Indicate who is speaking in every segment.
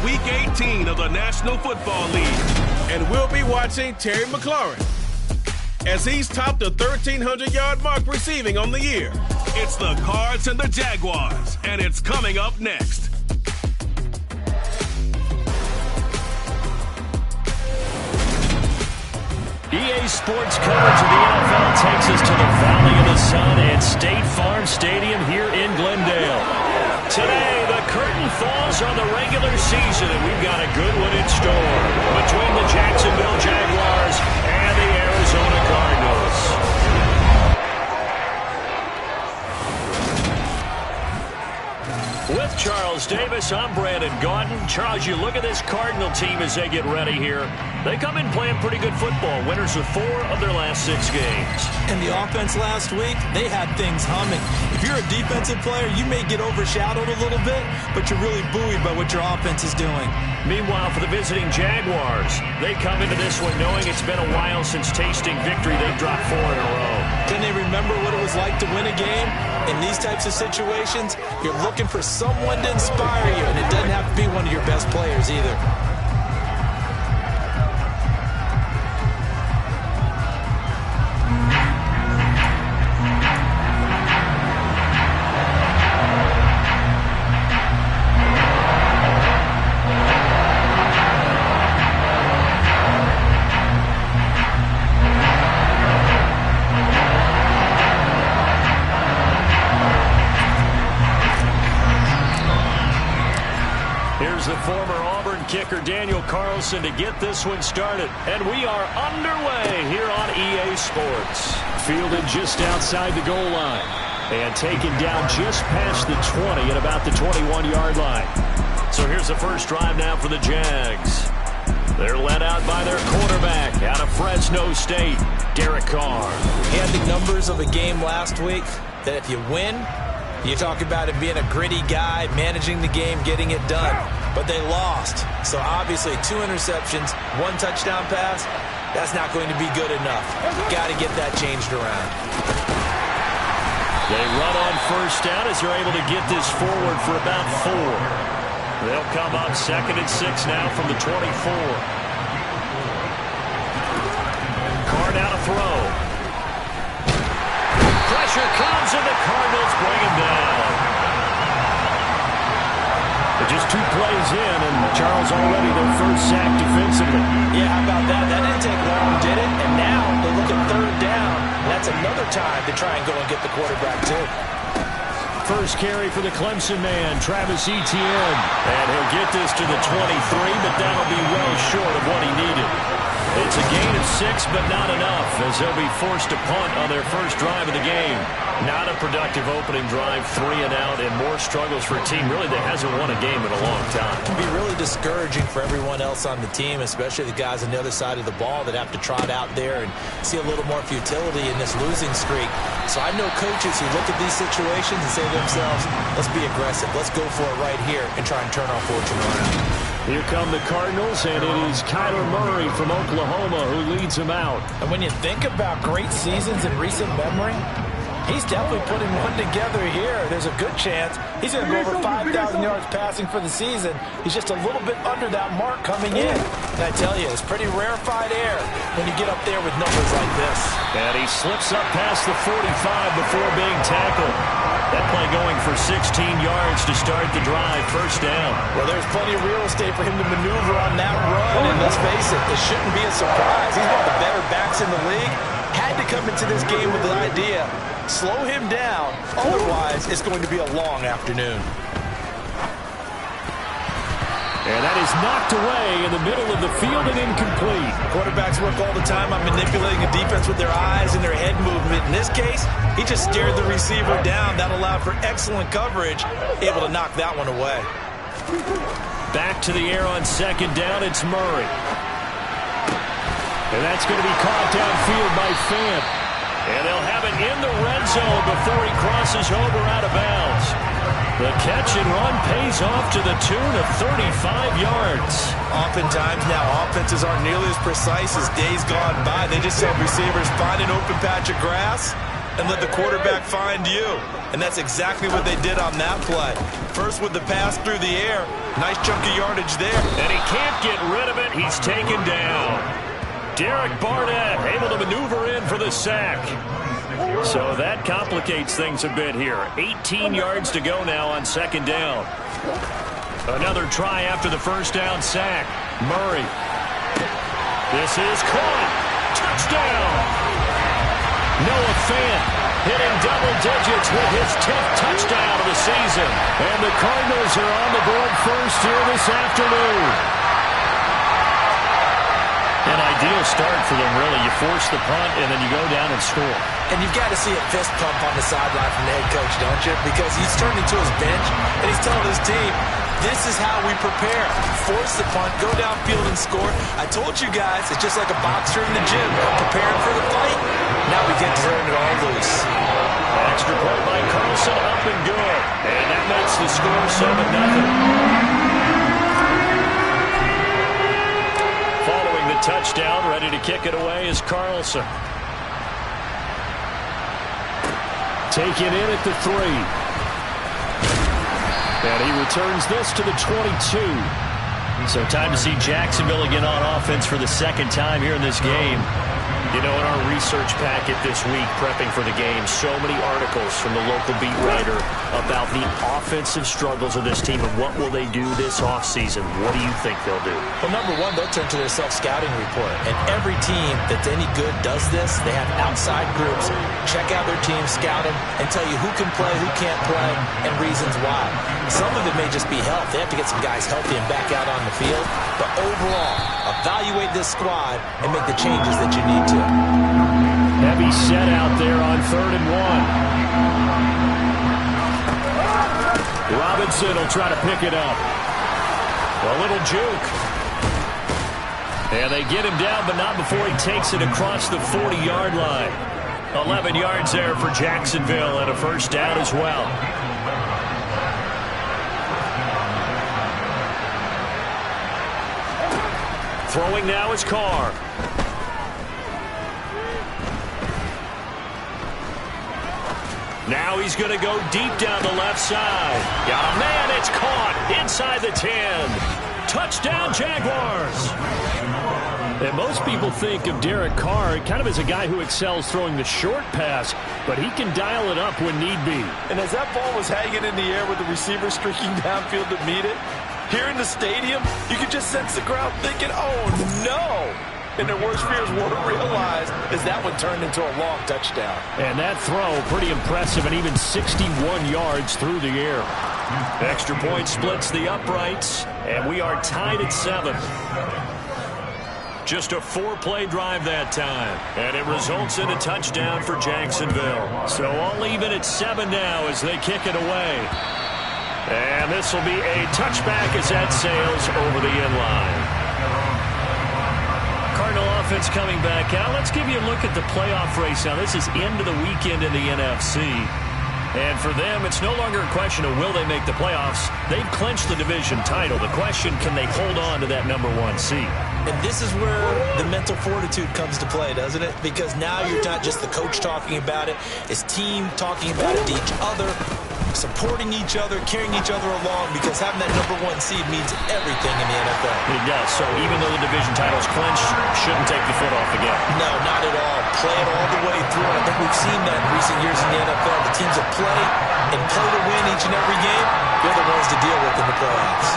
Speaker 1: Week 18 of the National Football League.
Speaker 2: And we'll be watching Terry McLaurin as he's topped the 1,300-yard mark receiving on the year.
Speaker 1: It's the Cards and the Jaguars, and it's coming up next.
Speaker 3: EA Sports coverage of the NFL takes us to the Valley of the Sun at State Farm Stadium here in Glendale. Today, the curtain falls on the regular season, and we've got a good one in store between the Jacksonville Jaguars and the Arizona Cardinals. With Charles Davis, I'm Brandon Gaudin. Charles, you look at this Cardinal team as they get ready here. They come in playing pretty good football. Winners of 4 of their last 6 games.
Speaker 4: And the offense last week, they had things humming. If you're a defensive player, you may get overshadowed a little bit, but you're really buoyed by what your offense is doing.
Speaker 3: Meanwhile, for the visiting Jaguars, they come into this one knowing it's been a while since tasting victory. They've dropped 4 in a row.
Speaker 4: Can they remember what it was like to win a game? In these types of situations, you're looking for someone to inspire you, and it doesn't have to be one of your best players either.
Speaker 3: The former Auburn kicker Daniel Carlson to get this one started. And we are underway here on EA Sports. Fielded just outside the goal line. And taken down just past the 20 at about the 21-yard line. So here's the first drive now for the Jags. They're led out by their quarterback out of Fresno State, Derek Carr.
Speaker 4: He had the numbers of a game last week that if you win, you talk about it being a gritty guy, managing the game, getting it done. But they lost. So obviously 2 interceptions, 1 touchdown pass, that's not going to be good enough. Got to get that changed around.
Speaker 3: They run on first down as they're able to get this forward for about 4. They'll come up 2nd and 6 now from the 24. Carr now to throw. Pressure comes and the Cardinals bring him down. Just 2 plays in, and Charles already their first sack defensively.
Speaker 4: Yeah, how about that? That didn't take long, did it? And now they look at 3rd down. That's another time to try and go and get the quarterback, too.
Speaker 3: First carry for the Clemson man, Travis Etienne. And he'll get this to the 23, but that'll be well short of what he needed. It's a gain of 6, but not enough, as they'll be forced to punt on their first drive of the game. Not a productive opening drive, 3 and out, and more struggles for a team really that hasn't won a game in a long time.
Speaker 4: It can be really discouraging for everyone else on the team, especially the guys on the other side of the ball that have to trot out there and see a little more futility in this losing streak. So I know coaches who look at these situations and say to themselves, let's be aggressive, let's go for it right here and try and turn our fortune around.
Speaker 3: Here come the Cardinals, and it is Kyler Murray from Oklahoma who leads them out.
Speaker 4: And when you think about great seasons in recent memory, he's definitely putting one together here. There's a good chance he's going to go over 5,000 yards passing for the season. He's just a little bit under that mark coming in. And I tell you, it's pretty rarefied air when you get up there with numbers like this.
Speaker 3: And he slips up past the 45 before being tackled. That play going for 16 yards to start the drive, first down.
Speaker 4: Well, there's plenty of real estate for him to maneuver on that run. And let's face it, it shouldn't be a surprise. He's one of the better backs in the league. Had to come into this game with the idea, slow him down. Otherwise, it's going to be a long afternoon.
Speaker 3: And that is knocked away in the middle of the field and incomplete.
Speaker 4: Quarterbacks work all the time on manipulating a defense with their eyes and their head movement. In this case, he just stared the receiver down. That allowed for excellent coverage, able to knock that one away.
Speaker 3: Back to the air on 2nd down, it's Murray. And that's going to be caught downfield by Fant. And they'll have it in the red zone before he crosses over out of bounds. The catch and run pays off to the tune of 35 yards.
Speaker 4: Oftentimes now offenses aren't nearly as precise as days gone by. They just have receivers find an open patch of grass and let the quarterback find you. And that's exactly what they did on that play. First with the pass through the air. Nice chunk of yardage there.
Speaker 3: And he can't get rid of it. He's taken down. Derek Barnett able to maneuver in for the sack. So that complicates things a bit here. 18 yards to go now on second down. Another try after the first down sack. Murray. This is caught. Touchdown. Noah Fant hitting double digits with his 10th touchdown of the season. And the Cardinals are on the board first here this afternoon. An ideal start for them, really. You force the punt, and then you go down and score.
Speaker 4: And you've got to see a fist pump on the sideline from the head coach, don't you? Because he's turning to his bench, and he's telling his team, this is how we prepare. Force the punt, go downfield and score. I told you guys, it's just like a boxer in the gym, preparing for the fight. Now we get to turn it all loose.
Speaker 3: Extra point by Carlson, up and good. And that makes the score 7-0. Following the touchdown, ready to kick it away is Carlson. Taken in at the 3. And he returns this to the 22. So time to see Jacksonville again on offense for the second time here in this game. You know, in our research packet this week, prepping for the game, so many articles from the local beat writer about the offensive struggles of this team and what will they do this offseason. What do you think they'll do?
Speaker 4: Well, number one, they'll turn to their self-scouting report. And every team that's any good does this. They have outside groups, check out their team, scout them, and tell you who can play, who can't play, and reasons why. Some of it may just be health. They have to get some guys healthy and back out on the field. But overall, evaluate this squad and make the changes that you need to.
Speaker 3: Heavy set out there on 3rd and 1. Robinson will try to pick it up. A little juke. And they get him down, but not before he takes it across the 40-yard line. 11 yards there for Jacksonville and a first down as well. Throwing now is Carr. Now he's going to go deep down the left side. Got a man, it's caught inside the 10. Touchdown, Jaguars. And most people think of Derek Carr kind of as a guy who excels throwing the short pass, but he can dial it up when need be.
Speaker 4: And as that ball was hanging in the air with the receiver streaking downfield to meet it, here in the stadium, you could just sense the crowd thinking, oh, no. And their worst fears weren't realized as that one turned into a long touchdown.
Speaker 3: And that throw, pretty impressive, and even 61 yards through the air. Extra point splits the uprights, and we are tied at 7. Just a 4-play drive that time, and it results in a touchdown for Jacksonville. So all even at 7 now as they kick it away. And this will be a touchback as that sails over the end line. Cardinal offense coming back out. Let's give you a look at the playoff race now. This is end of the weekend in the NFC. And for them, it's no longer a question of will they make the playoffs. They've clinched the division title. The question, can they hold on to that number 1 seed?
Speaker 4: And this is where the mental fortitude comes to play, doesn't it? Because now you're not just the coach talking about it. It's team talking about it to each other, supporting each other, carrying each other along, because having that number 1 seed means everything in the NFL.
Speaker 3: It does. So even though the division title's clinched, shouldn't take the foot off the gas.
Speaker 4: No, not at all. Play it all the way through. And I think we've seen that in recent years in the NFL. The teams that play and play to win each and every game, they're the ones to deal with in the playoffs.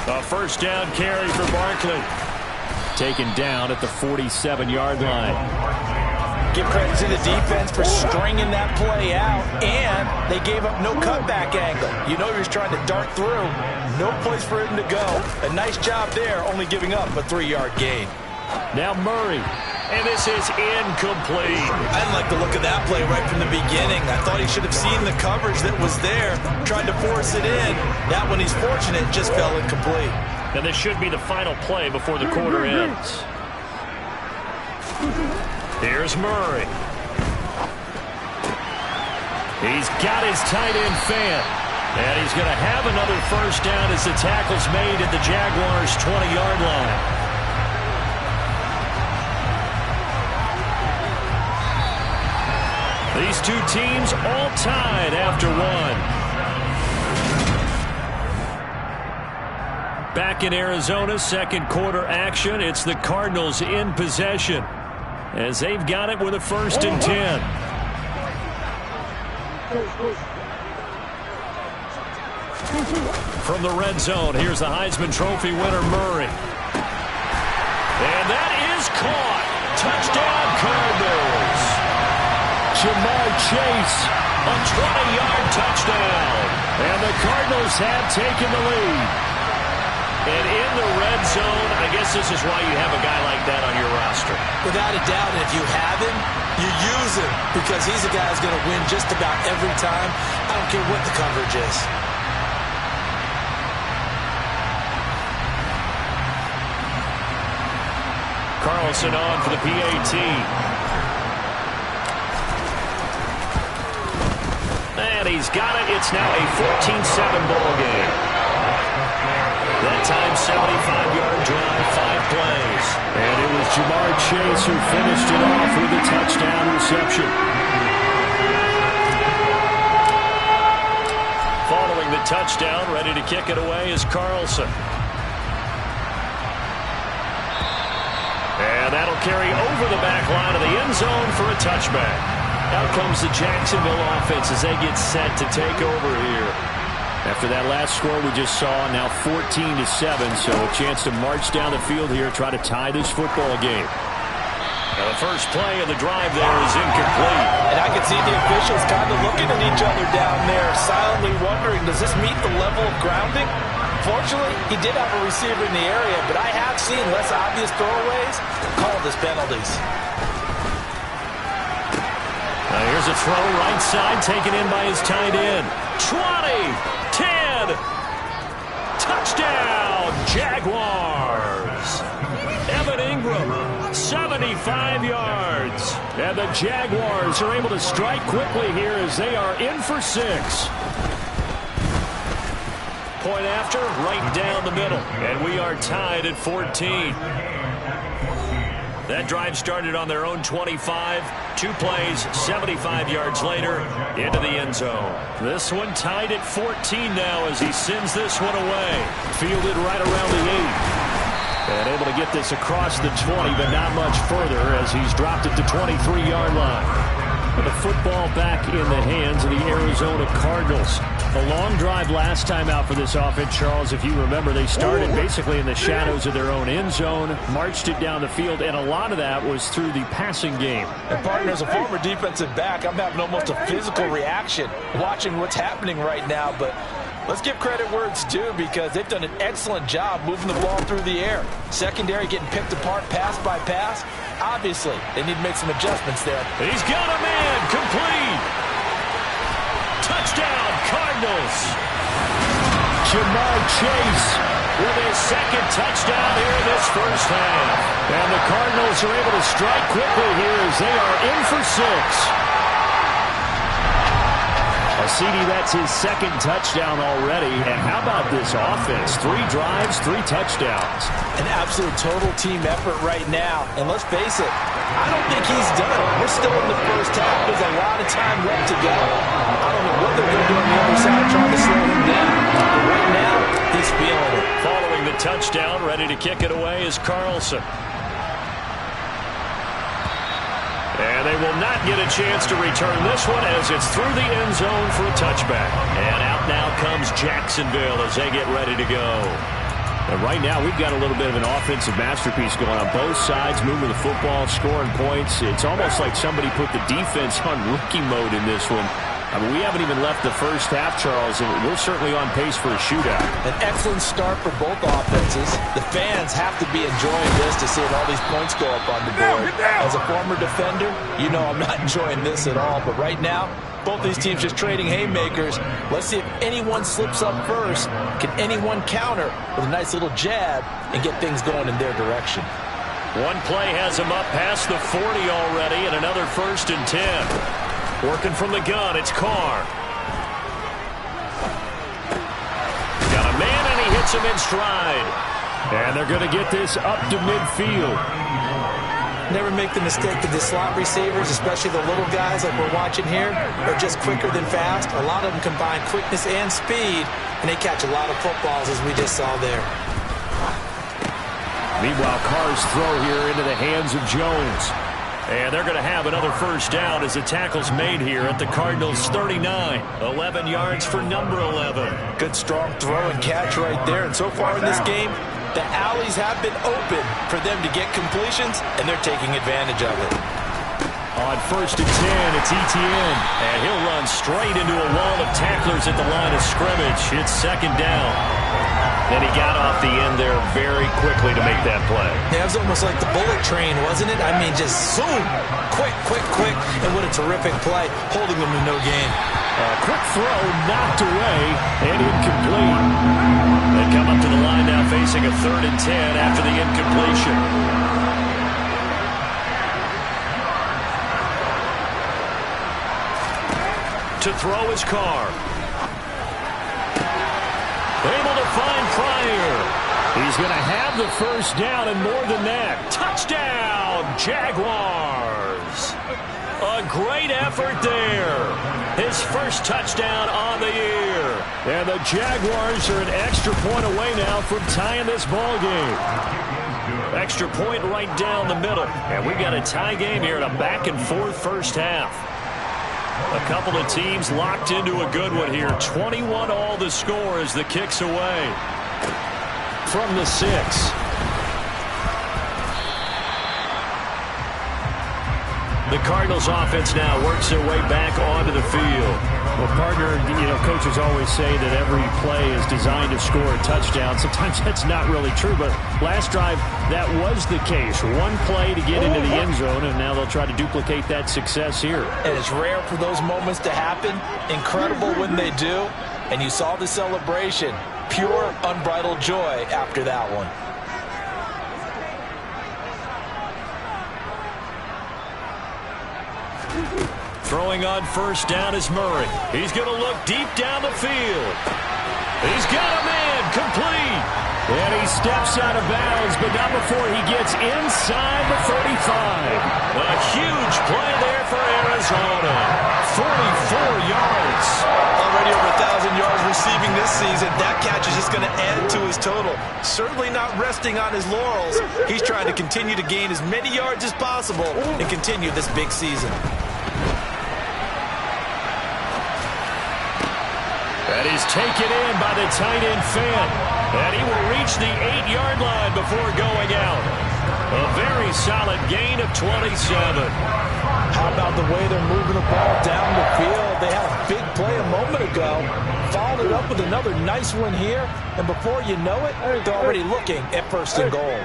Speaker 3: A first down carry for Barkley. Taken down at the 47-yard line.
Speaker 4: Give credit to the defense for stringing that play out, and they gave up no cutback angle. You know he was trying to dart through. No place for him to go. A nice job there, only giving up a 3-yard gain.
Speaker 3: Now Murray. And this is incomplete.
Speaker 4: I didn't like the look of that play right from the beginning. I thought he should have seen the coverage that was there, tried to force it in. That one, he's fortunate, just fell incomplete.
Speaker 3: And this should be the final play before the quarter ends. Here's Murray. He's got his tight end Fant. And he's going to have another first down as the tackle's made at the Jaguars' 20-yard line. These two teams all tied after one. Back in Arizona, second quarter action. It's the Cardinals in possession as they've got it with a 1st and 10. From the red zone, here's the Heisman Trophy winner, Murray. And that is caught. Touchdown, Cardinals. Jamar Chase, a 20-yard touchdown. And the Cardinals have taken the lead. And in the red zone, I guess this is why you have a guy like that on your roster.
Speaker 4: Without a doubt, and if you have him, you use him because he's a guy who's going to win just about every time. I don't care what the coverage is.
Speaker 3: Carlson on for the PAT. And he's got it. It's now a 14-7 ball game. That time, 75-yard drive, 5 plays. And it was Jamar Chase who finished it off with a touchdown reception. Following the touchdown, ready to kick it away is Carlson. And that'll carry over the back line of the end zone for a touchback. Out comes the Jacksonville offense as they get set to take over here. After that last score we just saw, now 14-7, so a chance to march down the field here, try to tie this football game. Now the first play of the drive there is incomplete.
Speaker 4: And I can see the officials kind of looking at each other down there, silently wondering, does this meet the level of grounding? Fortunately, he did have a receiver in the area, but I have seen less obvious throwaways called as penalties.
Speaker 3: Now here's a throw right side, taken in by his tight end. 20, 10, touchdown, Jaguars. Evan Ingram, 75 yards. And the Jaguars are able to strike quickly here as they are in for 6. Point after, right down the middle. And we are tied at 14. That drive started on their own 25. 2 plays, 75 yards later, into the end zone. This one tied at 14 now as he sends this one away. Fielded right around the 8. And able to get this across the 20, but not much further as he's dropped it to 23-yard line. The football back in the hands of the Arizona Cardinals. A long drive last time out for this offense, Charles. If you remember, they started basically in the shadows of their own end zone, marched it down the field, and a lot of that was through the passing game.
Speaker 4: And partner, as a former defensive back, I'm having almost a physical reaction watching what's happening right now, but let's give credit where it's due because they've done an excellent job moving the ball through the air. Secondary getting picked apart pass by pass. Obviously, they need to make some adjustments there.
Speaker 3: He's got a man, complete. Touchdown, Cardinals. Jamar Chase with his second touchdown here in this first half. And the Cardinals are able to strike quickly here as they are in for 6. CD, that's his second touchdown already. And how about this offense? 3 drives, 3 touchdowns.
Speaker 4: An absolute total team effort right now. And let's face it, I don't think he's done. We're still in the first half. There's a lot of time left to go. I don't know what they're going to do on the other side trying to slow him down. But right now, he's feeling it.
Speaker 3: Following the touchdown, ready to kick it away is Carlson. And they will not get a chance to return this one as it's through the end zone for a touchback. And out now comes Jacksonville as they get ready to go. And right now we've got a little bit of an offensive masterpiece going on both sides, moving the football, scoring points. It's almost like somebody put the defense on rookie mode in this one. I mean, we haven't even left the first half, Charles, and we're certainly on pace for a shootout.
Speaker 4: An excellent start for both offenses. The fans have to be enjoying this to see all these points go up on the board. As a former defender, you know I'm not enjoying this at all. But right now, both these teams just trading haymakers. Let's see if anyone slips up first. Can anyone counter with a nice little jab and get things going in their direction?
Speaker 3: One play has him up past the 40 already, and another 1st and 10. Working from the gun, it's Carr. takes him in stride. And they're going to get this up to midfield.
Speaker 4: Never make the mistake that the slot receivers, especially the little guys like we're watching here, are just quicker than fast. A lot of them combine quickness and speed, and they catch a lot of footballs, as we just saw there.
Speaker 3: Meanwhile, Carr's throw here into the hands of Jones. And they're going to have another first down as the tackle's made here at the Cardinals' 39. 11 yards for number 11.
Speaker 4: Good strong throw and catch right there. And so far in this game, the alleys have been open for them to get completions, and they're taking advantage of it.
Speaker 3: On 1st and 10, it's Etienne. And he'll run straight into a wall of tacklers at the line of scrimmage. It's 2nd down. And he got off the end there very quickly to make that play.
Speaker 4: Yeah, it was almost like the bullet train, wasn't it? I mean, just zoom. Quick, quick, quick. And what a terrific play, holding them to no gain.
Speaker 3: Quick throw knocked away and incomplete. They come up to the line now facing a 3rd and 10 after the incompletion. To throw his Carr. Able to find Pryor. He's going to have the first down and more than that. Touchdown, Jaguars. A great effort there. His first touchdown on the year. And the Jaguars are an extra point away now from tying this ball game. Extra point right down the middle. And we got a tie game here in a back-and-forth first half. A couple of teams locked into a good one here. 21 all the score as the kick's away. From the 6. The Cardinals offense now works their way back onto the field. Well, partner, coaches always say that every play is designed to score a touchdown. Sometimes that's not really true, but last drive, that was the case. One play to get into the end zone, and now they'll try to duplicate that success here.
Speaker 4: And it's rare for those moments to happen. Incredible when they do. And you saw the celebration. Pure, unbridled joy after that one.
Speaker 3: Throwing on first down is Murray. He's going to look deep down the field. He's got a man complete. And he steps out of bounds, but not before he gets inside the 35. A huge play there for Arizona. 44 yards.
Speaker 4: Already over 1,000 yards receiving this season. That catch is just going to add to his total. Certainly not resting on his laurels. He's trying to continue to gain as many yards as possible and continue this big season.
Speaker 3: And he's taken in by the tight end Fant. And he will reach the 8-yard line before going out. A very solid gain of 27.
Speaker 4: How about the way they're moving the ball down the field? They had a big play a moment ago. Followed it up with another nice one here. And before you know it, they're already looking at 1st and goal.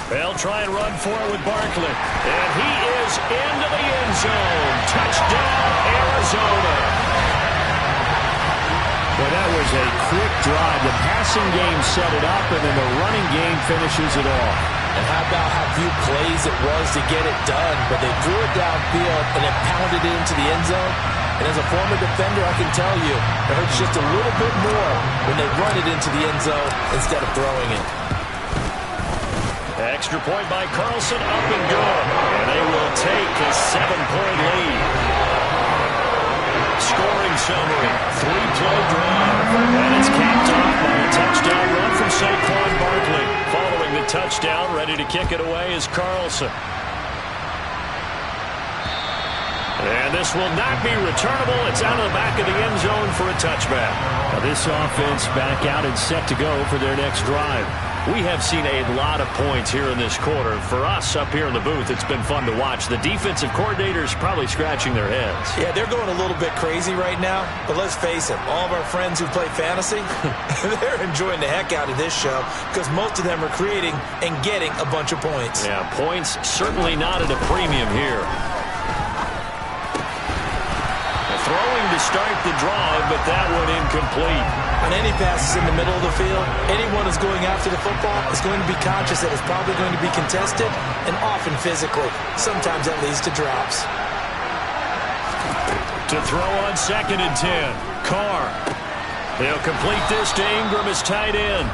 Speaker 3: They'll try and run for it with Barkley. And he is into the end zone. Touchdown, Arizona. Well, that was a quick drive. The passing game set it up, and then the running game finishes it off.
Speaker 4: And how about how few plays it was to get it done? But they threw it downfield and then pounded it into the end zone. And as a former defender, I can tell you, it hurts just a little bit more when they run it into the end zone instead of throwing it.
Speaker 3: Extra point by Carlson, up and good. And they will take a 7-point lead. Scoring summary, 3-play drive. And it's capped off by a touchdown run from Saquon Barkley. Following the touchdown, ready to kick it away is Carlson. And this will not be returnable. It's out of the back of the end zone for a touchback. Now this offense back out and set to go for their next drive. We have seen a lot of points here in this quarter. For us up here in the booth, it's been fun to watch. The defensive coordinators probably scratching their heads.
Speaker 4: Yeah, they're going a little bit crazy right now. But let's face it, all of our friends who play fantasy, they're enjoying the heck out of this show because most of them are creating and getting a bunch of points.
Speaker 3: Yeah, points certainly not at a premium here. Throwing to start the drive, but that one incomplete.
Speaker 4: On any passes in the middle of the field, anyone who's going after the football is going to be conscious that it's probably going to be contested and often physically. Sometimes that leads to drops.
Speaker 3: To throw on 2nd and 10, Carr. They'll complete this to Ingram as tight end.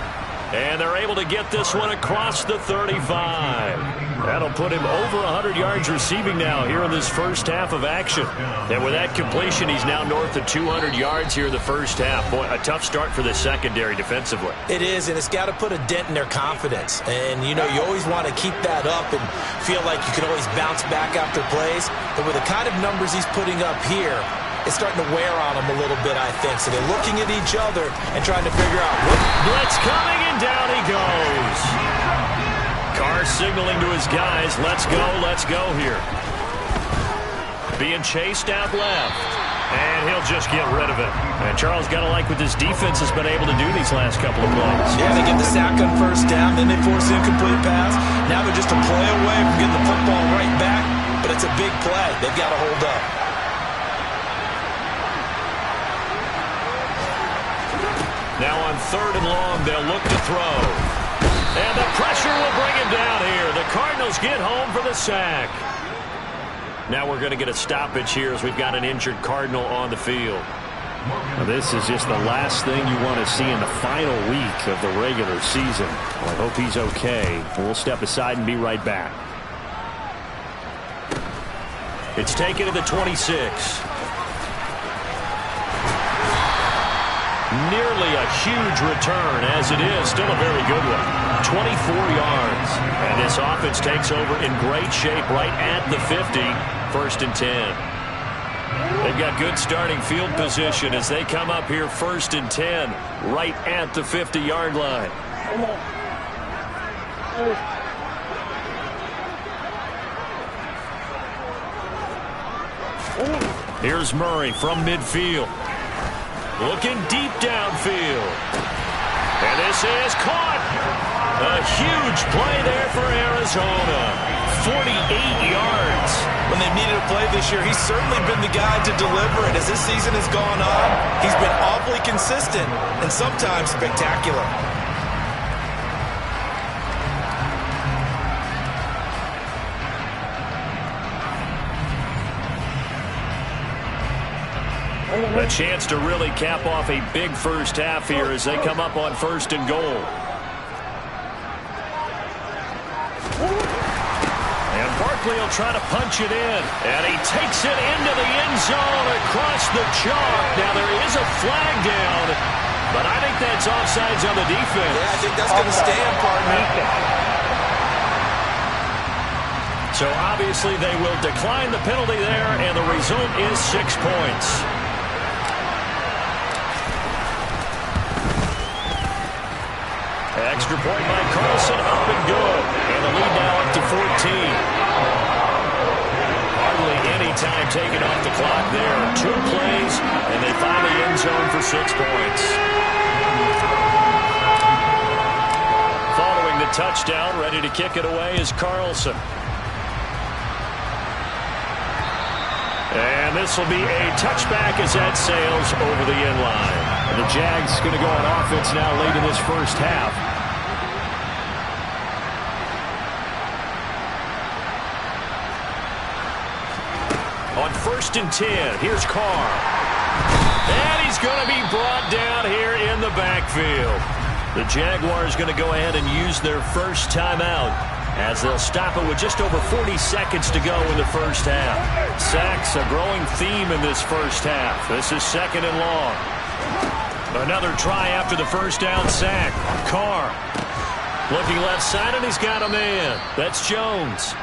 Speaker 3: And they're able to get this one across the 35. That'll put him over 100 yards receiving now here in this first half of action. And with that completion, he's now north of 200 yards here in the first half. Boy, a tough start for the secondary defensively.
Speaker 4: It is, and it's got to put a dent in their confidence. And, you know, you always want to keep that up and feel like you can always bounce back after plays. But with the kind of numbers he's putting up here, it's starting to wear on them a little bit, I think. So they're looking at each other and trying to figure out what.
Speaker 3: Blitz coming, and down he goes. Carr signaling to his guys, let's go here. Being chased out left. And he'll just get rid of it. And Charles, got to like what this defense has been able to do these last couple of plays.
Speaker 4: Yeah, they get the sack on first down, then they force an incomplete pass. Now they're just a play away from getting the football right back. But it's a big play. They've got to hold up.
Speaker 3: Now on 3rd and long, they'll look to throw. And the pressure will bring him down here. The Cardinals get home for the sack. Now we're going to get a stoppage here as we've got an injured Cardinal on the field.
Speaker 5: Now this is just the last thing you want to see in the final week of the regular season. Well, I hope he's okay. We'll step aside and be right back.
Speaker 3: It's taken to the 26. Nearly a huge return, as it is still a very good one. 24 yards. And this offense takes over in great shape right at the 50. 1st and 10. They've got good starting field position as they come up here 1st and 10 right at the 50-yard line. Here's Murray from midfield. Looking deep downfield. And this is caught. A huge play there for Arizona. 48 yards.
Speaker 4: When they've needed a play this year, he's certainly been the guy to deliver it. As this season has gone on, he's been awfully consistent and sometimes spectacular.
Speaker 3: A chance to really cap off a big first half here as they come up on 1st and goal. And Barkley will try to punch it in. And he takes it into the end zone across the chalk. Now there is a flag down, but I think that's offsides on the defense.
Speaker 4: Yeah, I think that's going to stand, partner.
Speaker 3: So obviously they will decline the penalty there, and the result is 6 points. Extra point by Carlson, up and good. And the lead now up to 14. Hardly any time taken off the clock there. 2 plays, and they find the end zone for 6 points. Following the touchdown, ready to kick it away is Carlson. And this will be a touchback as that sails over the end line.
Speaker 5: And the Jags going to go on offense now late in this first half.
Speaker 3: On 1st and 10, here's Carr. And he's going to be brought down here in the backfield. The Jaguars going to go ahead and use their first timeout as they'll stop it with just over 40 seconds to go in the first half. Sacks, a growing theme in this first half. This is 2nd and long. Another try after the first down sack. Carr looking left side, and he's got a man. That's Jones.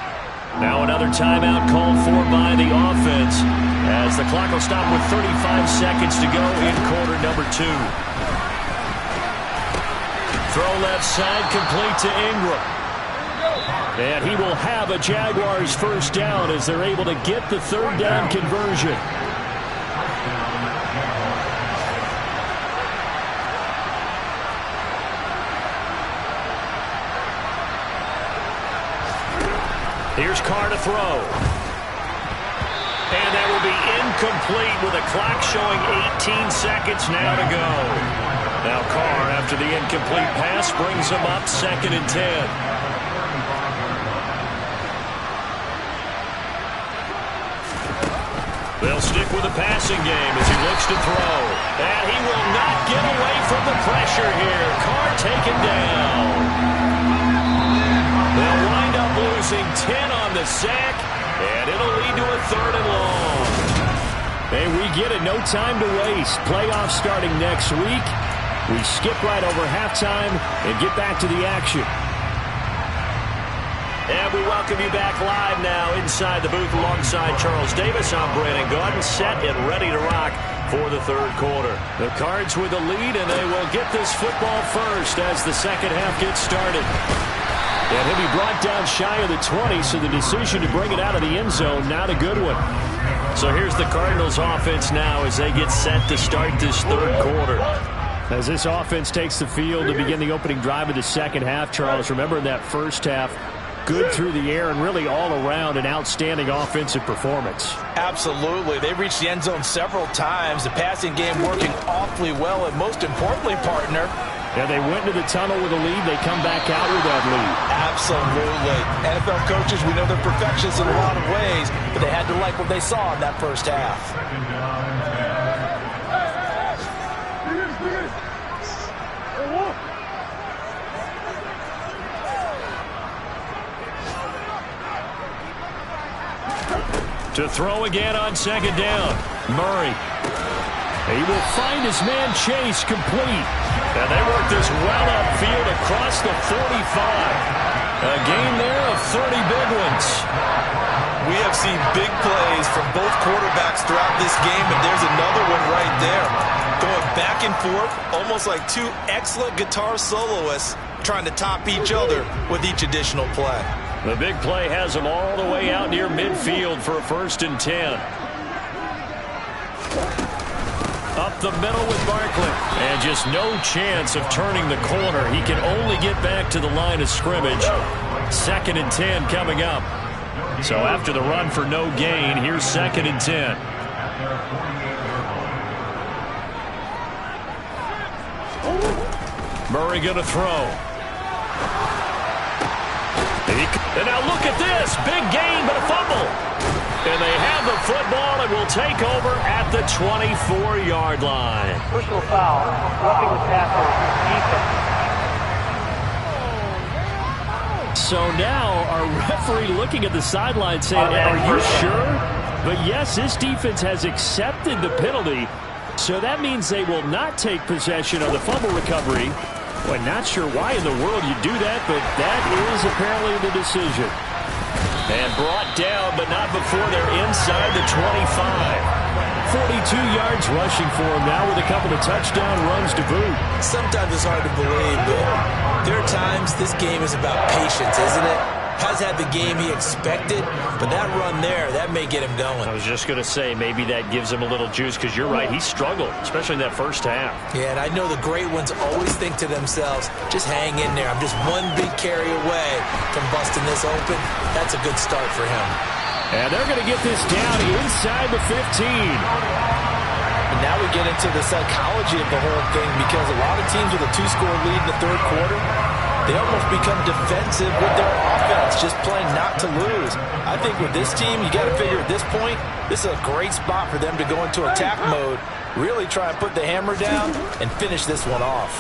Speaker 3: Now another timeout called for by the offense as the clock will stop with 35 seconds to go in quarter number 2. Throw left side, complete to Ingram. And he will have a Jaguars first down as they're able to get the 3rd down conversion. Here's Carr to throw. And that will be incomplete with a clock showing 18 seconds now to go. Now Carr, after the incomplete pass, brings him up 2nd and 10. They'll stick with the passing game as he looks to throw. And he will not get away from the pressure here. Carr taken down. They'll wind up losing 10 on the sack, and it'll lead to a 3rd and long.
Speaker 5: Hey, we get it. No time to waste. Playoffs starting next week. We skip right over halftime and get back to the action.
Speaker 3: And we welcome you back live now inside the booth alongside Charles Davis. I'm Brandon Gaudin, set and ready to rock for the 3rd quarter. The Cards with the lead, and they will get this football first as the second half gets started. And he'll be brought down shy of the 20, so the decision to bring it out of the end zone, not a good one. So here's the Cardinals offense now as they get set to start this 3rd quarter.
Speaker 5: As this offense takes the field to begin the opening drive of the second half, Charles, remember in that first half, good through the air and really all around an outstanding offensive performance.
Speaker 4: Absolutely. They reached the end zone several times. The passing game working awfully well, and most importantly, partner,
Speaker 5: yeah, they went to the tunnel with a lead. They come back out with that lead.
Speaker 4: Absolutely. NFL coaches, we know they're perfectionists in a lot of ways, but they had to like what they saw in that first half.
Speaker 3: To throw again on second down. Murray. He will find his man Chase complete. And they work this well upfield across the 45. A gain there of 30 big ones.
Speaker 4: We have seen big plays from both quarterbacks throughout this game, and there's another one right there. Going back and forth, almost like two excellent guitar soloists trying to top each other with each additional play.
Speaker 3: The big play has them all the way out near midfield for a 1st and 10. Up the middle with Barkley. And just no chance of turning the corner. He can only get back to the line of scrimmage. 2nd and 10 coming up. So after the run for no gain, here's 2nd and 10. Murray going to throw. And now look at this. Big gain, but a fumble. And they have the football and will take over at the 24-yard line.
Speaker 6: Personal foul. Roughing the tackle. Defense.
Speaker 5: So now our referee looking at the sideline saying, are you sure? But yes, this defense has accepted the penalty. So that means they will not take possession of the fumble recovery. Well, not sure why in the world you do that, but that is apparently the decision.
Speaker 3: And brought down, but not before they're inside the 25.
Speaker 5: 42 yards rushing for him now with a couple of touchdown runs to boot.
Speaker 4: Sometimes it's hard to believe, but there are times this game is about patience, isn't it? Has had the game he expected, but that run there, that may get him going.
Speaker 3: I was just going to say, maybe that gives him a little juice, because you're right, he struggled, especially in that first half.
Speaker 4: Yeah, and I know the great ones always think to themselves, just hang in there. I'm just one big carry away from busting this open. That's a good start for him.
Speaker 5: And they're going to get this down inside the 15.
Speaker 4: And now we get into the psychology of the whole thing, because a lot of teams with a 2-score lead in the 3rd quarter, they almost become defensive with their offense, just playing not to lose. I think with this team, you got to figure at this point, this is a great spot for them to go into attack mode, really try and put the hammer down and finish this one off.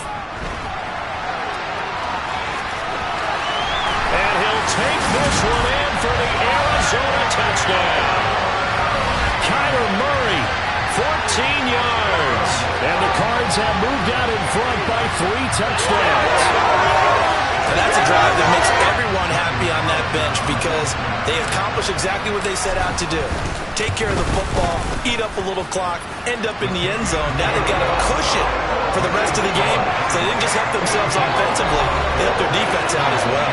Speaker 3: And he'll take this one in for the Arizona touchdown. Kyler Murray, 14 yards. And the Cards have moved out in front by 3 touchdowns.
Speaker 4: And that's a drive that makes everyone happy on that bench, because they accomplish exactly what they set out to do. Take care of the football, eat up a little clock, end up in the end zone. Now they've got a cushion for the rest of the game, so they didn't just help themselves offensively, they helped their defense out as well.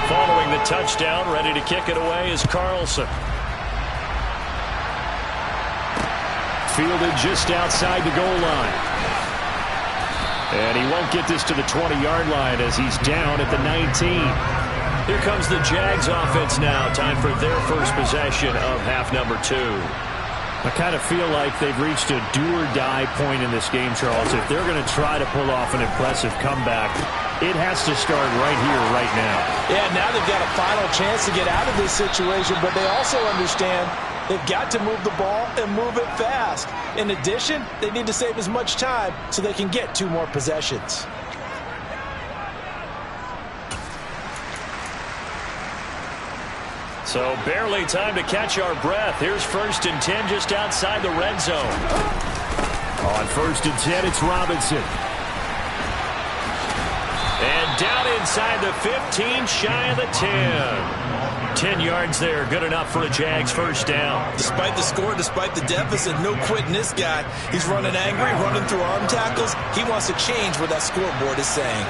Speaker 3: Following the touchdown, ready to kick it away is Carlson.
Speaker 5: Fielded just outside the goal line. And he won't get this to the 20-yard line as he's down at the 19.
Speaker 3: Here comes the Jags offense now. Time for their first possession of half number 2.
Speaker 5: I kind of feel like they've reached a do-or-die point in this game, Charles. If they're going to try to pull off an impressive comeback, it has to start right here, right now.
Speaker 4: Yeah, now they've got a final chance to get out of this situation, but they also understand they've got to move the ball and move it fast. In addition, they need to save as much time so they can get 2 more possessions.
Speaker 3: So barely time to catch our breath. Here's 1st and 10 just outside the red zone.
Speaker 5: On 1st and 10, it's Robinson.
Speaker 3: And down inside the 15, shy of the 10. 10 yards there, good enough for a Jags first down.
Speaker 4: Despite the score, despite the deficit, no quitting this guy. He's running angry, running through arm tackles. He wants to change what that scoreboard is saying.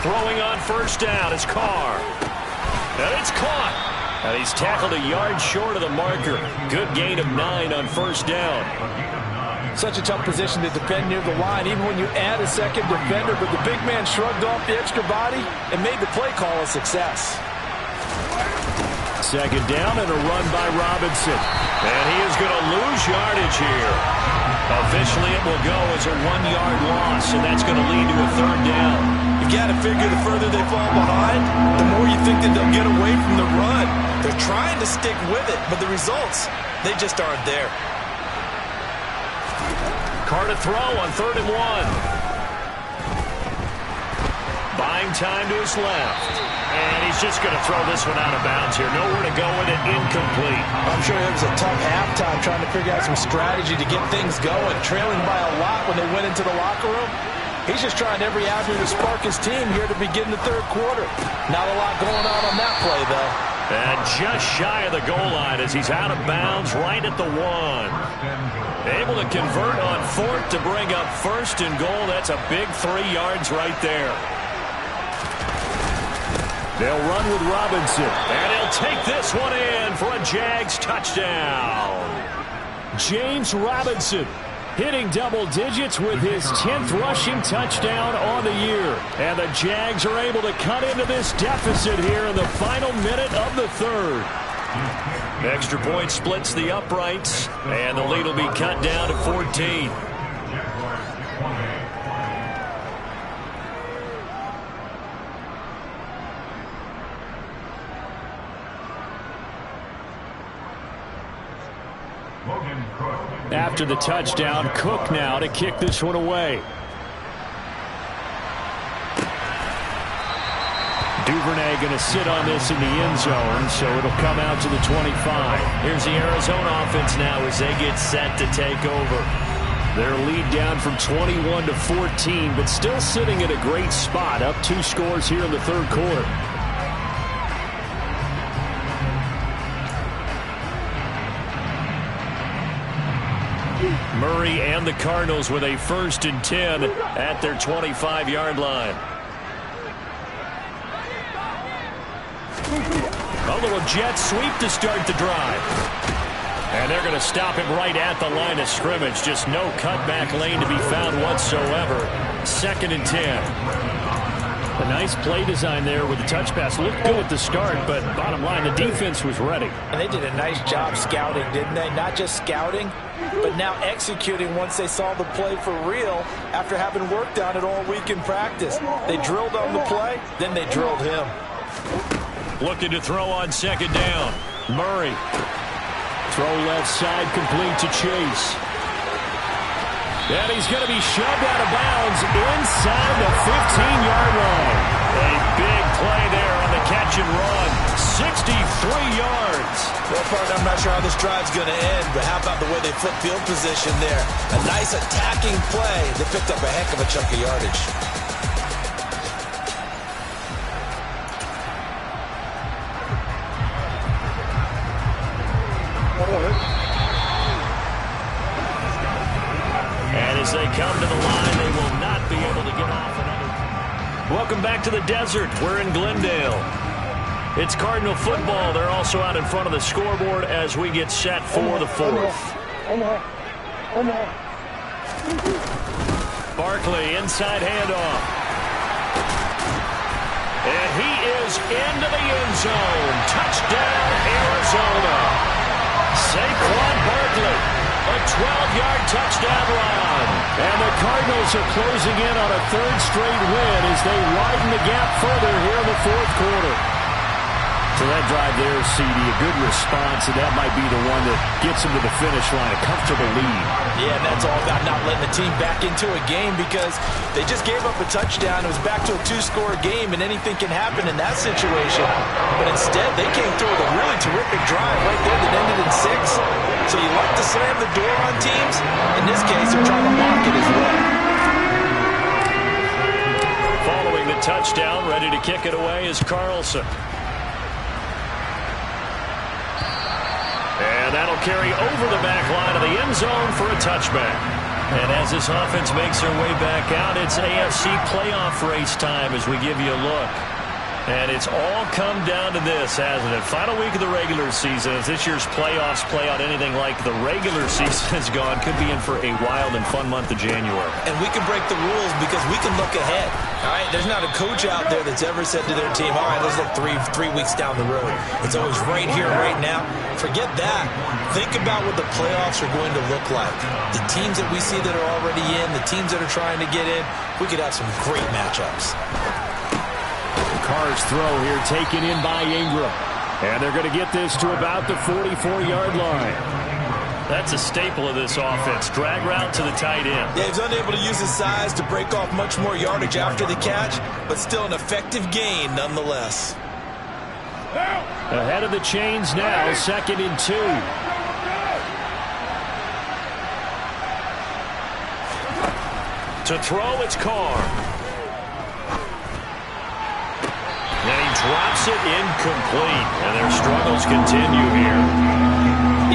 Speaker 3: Throwing on first down is Carr. And it's caught. And he's tackled a yard short of the marker. Good gain of 9 on first down.
Speaker 4: Such a tough position to defend near the line, even when you add a second defender. But the big man shrugged off the extra body and made the play call a success.
Speaker 5: 2nd down and a run by Robinson.
Speaker 3: And he is going to lose yardage here. Officially, it will go as a 1-yard loss, and that's going to lead to a 3rd down.
Speaker 4: You got to figure the further they fall behind, the more you think that they'll get away from the run. They're trying to stick with it, but the results, they just aren't there.
Speaker 3: Carr to throw on 3rd and 1. Buying time to his left. And he's just going to throw this one out of bounds here. Nowhere to go with it. Incomplete.
Speaker 4: I'm sure it was a tough halftime trying to figure out some strategy to get things going. Trailing by a lot when they went into the locker room. He's just trying every avenue to spark his team here to begin the 3rd quarter. Not a lot going on that play, though.
Speaker 3: And just shy of the goal line as he's out of bounds right at the 1. Able to convert on 4th to bring up 1st and goal. That's a big 3 yards right there.
Speaker 5: They'll run with Robinson.
Speaker 3: And he'll take this one in for a Jags touchdown.
Speaker 5: James Robinson hitting double digits with his 10th rushing touchdown on the year. And the Jags are able to cut into this deficit here in the final minute of the 3rd.
Speaker 3: Extra point splits the uprights, and the lead will be cut down to 14.
Speaker 5: After the touchdown, Cook now to kick this one away. Duvernay going to sit on this in the end zone, so it'll come out to the 25.
Speaker 3: Here's the Arizona offense now as they get set to take over.
Speaker 5: Their lead down from 21 to 14, but still sitting at a great spot, up 2 scores here in the 3rd quarter.
Speaker 3: Murray and the Cardinals with a 1st and 10 at their 25-yard line. A little jet sweep to start the drive. And they're going to stop him right at the line of scrimmage. Just no cutback lane to be found whatsoever. 2nd and 10.
Speaker 5: A nice play design there with the touch pass. Looked good at the start, but bottom line, the defense was ready.
Speaker 4: And they did a nice job scouting, didn't they? Not just scouting, but now executing once they saw the play for real after having worked on it all week in practice. They drilled on the play, then they drilled him.
Speaker 3: Looking to throw on 2nd down. Murray.
Speaker 5: Throw left side, complete to Chase.
Speaker 3: And he's going to be shoved out of bounds inside the 15-yard line. A big play there on the catch and run. 63 yards.
Speaker 4: Well, partner, I'm not sure how this drive's going to end, but how about the way they flip field position there? A nice attacking play. They picked up a heck of a chunk of yardage.
Speaker 3: And as they come to the line, they will not be able to get off another. Welcome back to the desert. We're in Glendale. It's Cardinal football. They're also out in front of the scoreboard as we get set for the 4th. Barkley, inside handoff. And he is into the end zone. Touchdown, Arizona. Saquon Barkley, a 12-yard touchdown run. And the Cardinals are closing in on a third straight win as they widen the gap further here in the fourth quarter. So that drive there, CD, a good response, and that might be the one that gets them to the finish line, a comfortable lead.
Speaker 4: Yeah, and that's all about not letting the team back into a game because they just gave up a touchdown. It was back to a two-score game, and anything can happen in that situation. But instead, they came through with a really terrific drive right there that ended in 6. So you like to slam the door on teams. In this case, they're trying to lock it as well.
Speaker 3: Following the touchdown, ready to kick it away is Carlson. And that'll carry over the back line of the end zone for a touchback. And as this offense makes their way back out, it's AFC playoff race time as we give you a look. And it's all come down to this, hasn't it? Final week of the regular season. As this year's playoffs play out anything like the regular season has gone, could be in for a wild and fun month of January.
Speaker 4: And we can break the rules because we can look ahead. All right, there's not a coach out there that's ever said to their team, all right, let's look three weeks down the road. It's always right here, right now. Forget that. Think about what the playoffs are going to look like. The teams that we see that are already in, the teams that are trying to get in, we could have some great matchups.
Speaker 3: Carr's throw here taken in by Ingram. And they're going to get this to about the 44-yard line. That's a staple of this offense. Drag route to the tight end.
Speaker 4: Yeah, he's unable to use his size to break off much more yardage after the catch, but still an effective gain nonetheless.
Speaker 3: Ahead of the chains now, 2nd and 2. To throw, it's Carr. And he drops it incomplete. And their struggles continue here.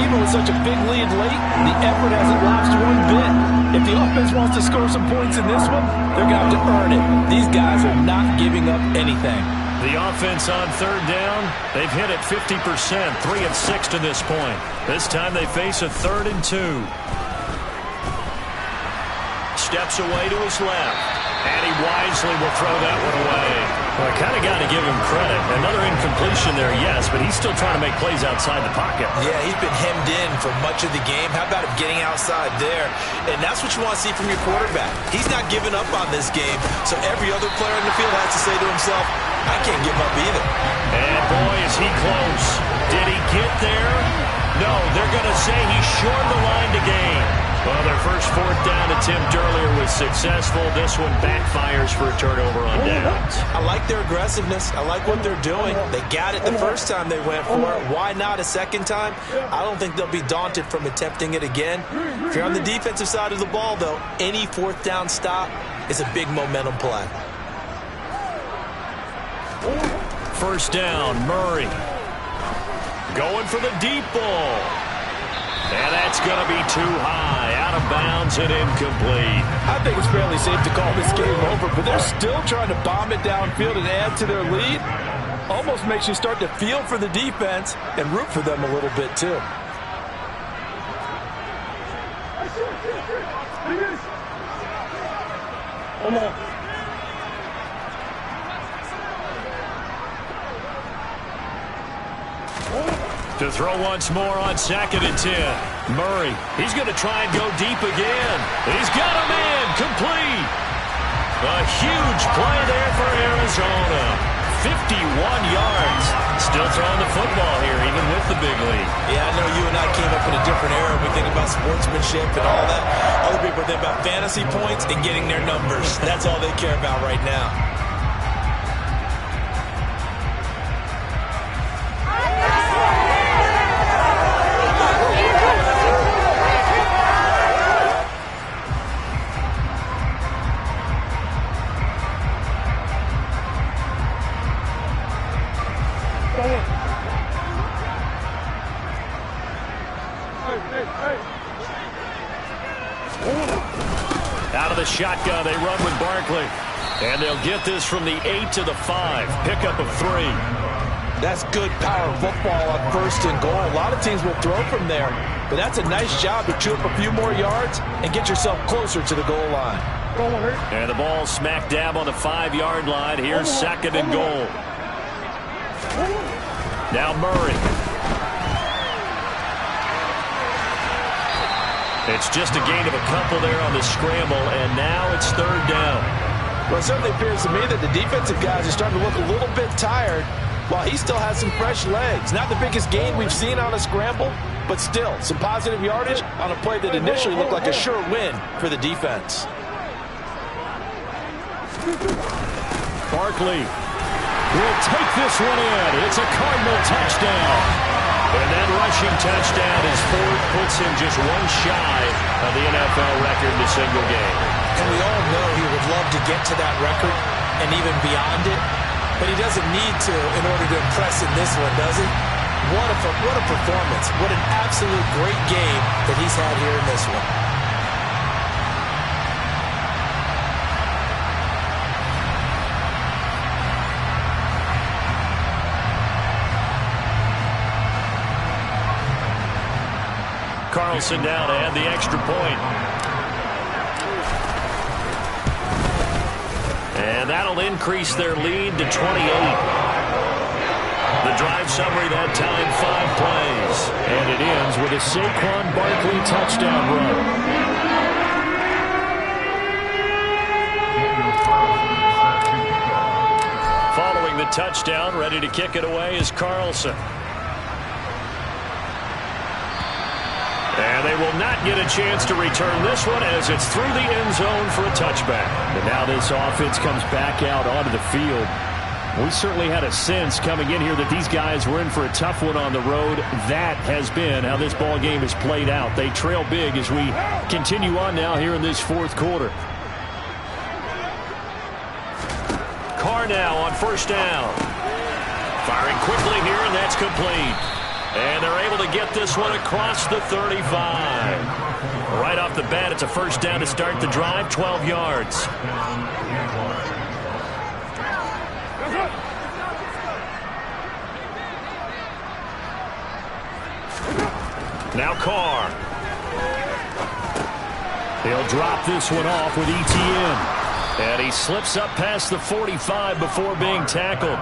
Speaker 4: Even with such a big lead late, the effort hasn't lapsed one bit. If the offense wants to score some points in this one, they're going to have to earn it. These guys are not giving up anything.
Speaker 3: The offense on 3rd down, they've hit it 50%, 3 of 6 to this point. This time they face a 3rd and 2. Steps away to his left. And he wisely will throw that one away. Well, I kind of got to give him credit. Another incompletion there, yes, but he's still trying to make plays outside the pocket.
Speaker 4: Yeah, he's been hemmed in for much of the game. How about him getting outside there? And that's what you want to see from your quarterback. He's not giving up on this game, so every other player in the field has to say to himself, I can't give up either.
Speaker 3: And boy, is he close. Did he get there? No, they're going to say he's short the line to gain. Well, their first 4th down attempt earlier was successful. This one backfires for a turnover on downs.
Speaker 4: I like their aggressiveness. I like what they're doing. They got it the first time they went for it. Why not a second time? I don't think they'll be daunted from attempting it again. If you're on the defensive side of the ball, though, any 4th down stop is a big momentum play.
Speaker 3: 1st down, Murray. Going for the deep ball. And that's going to be too high. Out of bounds and incomplete.
Speaker 4: I think it's fairly safe to call this game over, but they're still trying to bomb it downfield and add to their lead. Almost makes you start to feel for the defense and root for them a little bit, too.
Speaker 3: To throw once more on 2nd and 10. Murray, he's going to try and go deep again. He's got a man, complete. A huge play there for Arizona. 51 yards. Still throwing the football here, even with the big lead.
Speaker 4: Yeah, I know you and I came up in a different era. We think about sportsmanship and all that. Other people think about fantasy points and getting their numbers. That's all they care about right now.
Speaker 3: Out of the shotgun, they run with Barkley. And they'll get this from the 8 to the 5. Pickup of 3.
Speaker 4: That's good power football on 1st and goal. A lot of teams will throw from there. but that's a nice job to chew up a few more yards and get yourself closer to the goal line.
Speaker 3: And the ball smack dab on the 5-yard line. Here's 2nd and goal. Now Murray. It's just a gain of a couple there on the scramble, and now it's 3rd down.
Speaker 4: Well, it certainly appears to me that the defensive guys are starting to look a little bit tired while he still has some fresh legs. Not the biggest gain we've seen on a scramble, but still some positive yardage on a play that initially looked like a sure win for the defense.
Speaker 5: Barkley will take this one in. It's a Cardinal touchdown. And that rushing touchdown is 4th, puts him just one shy of the NFL record in a single game.
Speaker 4: And we all know he would love to get to that record and even beyond it, but he doesn't need to in order to impress in this one, does he? What a performance. What an absolute great game that he's had here in this one.
Speaker 3: Carlson now to add the extra point. And that'll increase their lead to 28. The drive summary that time, 5 plays.
Speaker 5: And it ends with a Saquon Barkley touchdown run.
Speaker 3: Following the touchdown, ready to kick it away is Carlson. And they will not get a chance to return this one as it's through the end zone for a touchback.
Speaker 5: And now this offense comes back out onto the field. We certainly had a sense coming in here that these guys were in for a tough one on the road. That has been how this ball game has played out. They trail big as we continue on now here in this 4th quarter.
Speaker 3: Carr now on 1st down. Firing quickly here, and that's complete. And they're able to get this one across the 35. Right off the bat, it's a 1st down to start the drive, 12 yards. Now Carr.
Speaker 5: They'll drop this one off with ETN.
Speaker 3: And he slips up past the 45 before being tackled.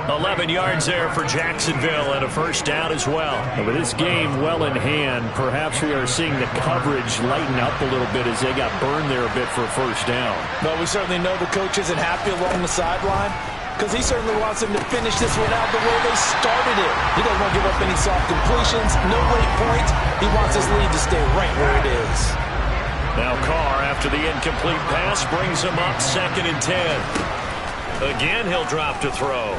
Speaker 3: 11 yards there for Jacksonville and a 1st down as well.
Speaker 5: With this game well in hand, perhaps we are seeing the coverage lighten up a little bit as they got burned there a bit for a 1st down.
Speaker 4: But we certainly know the coach isn't happy along the sideline because he certainly wants them to finish this one out the way they started it. He doesn't want to give up any soft completions, no late points. He wants his lead to stay right where it is.
Speaker 3: Now Carr, after the incomplete pass, brings him up 2nd and 10. Again, he'll drop to throw.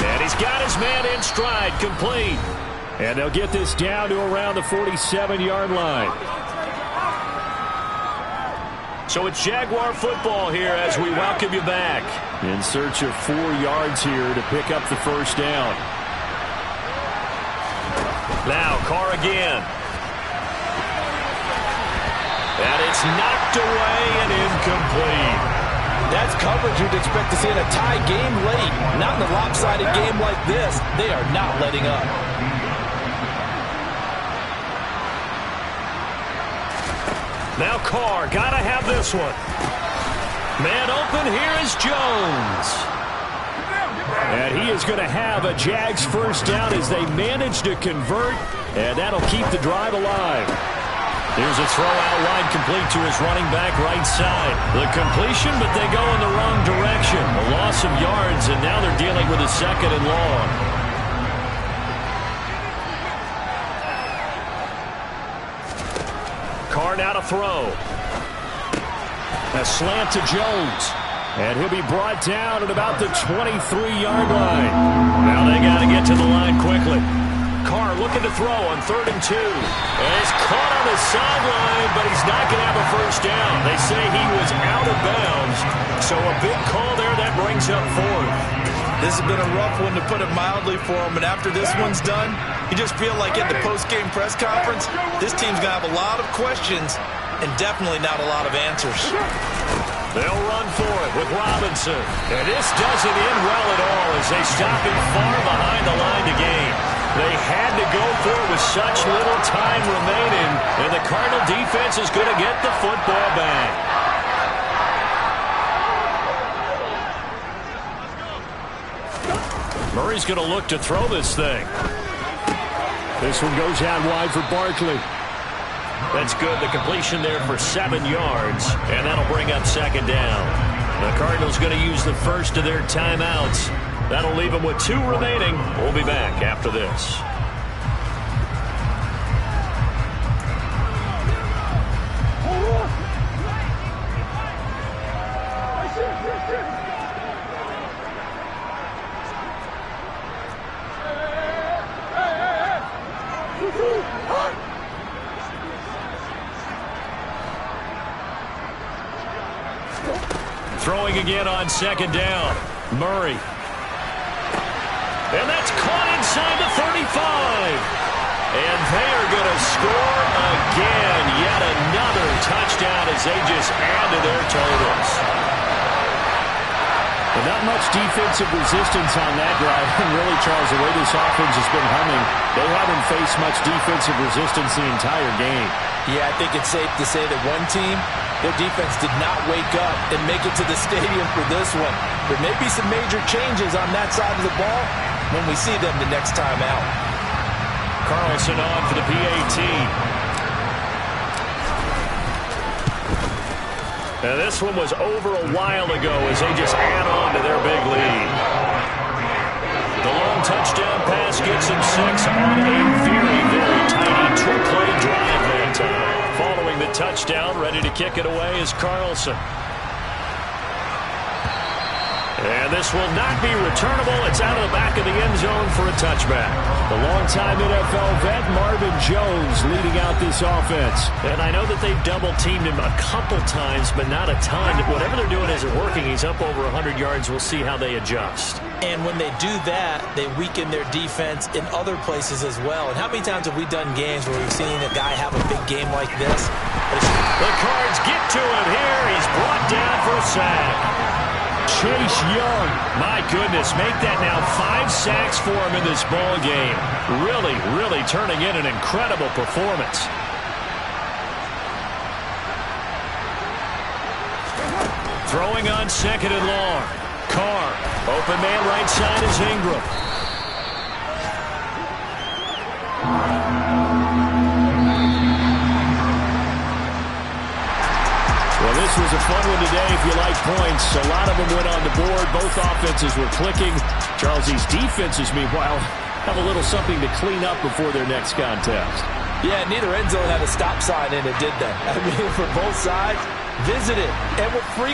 Speaker 3: And he's got his man in stride, complete.
Speaker 5: And they'll get this down to around the 47-yard line.
Speaker 3: So it's Jaguar football here as we welcome you back.
Speaker 5: In search of 4 yards here to pick up the 1st down.
Speaker 3: Now Carr again. And it's knocked away and incomplete.
Speaker 4: That's coverage you'd expect to see in a tie game late. Not in a lopsided game like this. They are not letting up.
Speaker 3: Now Carr, gotta have this one. Man open, here is Jones.
Speaker 5: And he is going to have a Jags 1st down as they manage to convert. And that'll keep the drive alive.
Speaker 3: Here's a throw out wide, complete to his running back right side. The completion, but they go in the wrong direction. A loss of yards, and now they're dealing with a 2nd and long. Carr now to throw.
Speaker 5: A slant to Jones. And he'll be brought down at about the 23-yard line.
Speaker 3: Now they got to get to the line quickly. Carr looking to throw on 3rd and 2. And he's caught on the sideline, but he's not going to have a 1st down. They say he was out of bounds. So a big call there that brings up 4th.
Speaker 4: This has been a rough one, to put it mildly, for him. And after this one's done, you just feel like at the post-game press conference, this team's going to have a lot of questions and definitely not a lot of answers.
Speaker 3: They'll run for it with Robinson. And this doesn't end well at all as they stop him far behind the line to gain. They had to go for it with such little time remaining, and the Cardinal defense is going to get the football back. Murray's going to look to throw this thing.
Speaker 5: This one goes out wide for Barkley.
Speaker 3: That's good. The completion there for 7 yards, and that'll bring up second down. The Cardinals going to use the first of their timeouts. That'll leave them with 2 remaining. We'll be back after this. Throwing again on second down. Murray. And that's caught inside the 35. And they are going to score again. Yet another touchdown as they just add to their totals.
Speaker 5: But not much defensive resistance on that drive. And really, Charles, the way this offense has been humming, they haven't faced much defensive resistance the entire game.
Speaker 4: Yeah, I think it's safe to say that one team, their defense did not wake up and make it to the stadium for this one. There may be some major changes on that side of the ball when we see them the next time out.
Speaker 3: Carlson on for the PAT. Now this one was over a while ago as they just add on to their big lead. The long touchdown pass gets him 6 on a very, very tiny 2-play drive that time. Following the touchdown, ready to kick it away is Carlson. And this will not be returnable. It's out of the back of the end zone for a touchback.
Speaker 5: The longtime NFL vet Marvin Jones leading out this offense.
Speaker 3: And I know that they've double-teamed him a couple times, but not a ton. Whatever they're doing isn't working. He's up over 100 yards. We'll see how they adjust.
Speaker 4: And when they do that, they weaken their defense in other places as well. And how many times have we done games where we've seen a guy have a big game like this?
Speaker 3: The Cards get to him here. He's brought down for a sack.
Speaker 5: Chase Young.
Speaker 3: My goodness, make that now 5 sacks for him in this ball game. Really, really turning in an incredible performance. Throwing on second and long. Carr. Open man right side is Ingram.
Speaker 5: Well, this was a fun one today if you like points. A lot of them went on the board. Both offenses were clicking. Charles, these defenses, meanwhile, have a little something to clean up before their next contest.
Speaker 4: Yeah, neither end zone had a stop sign in it, did they? I mean, for both sides, visit it. And with free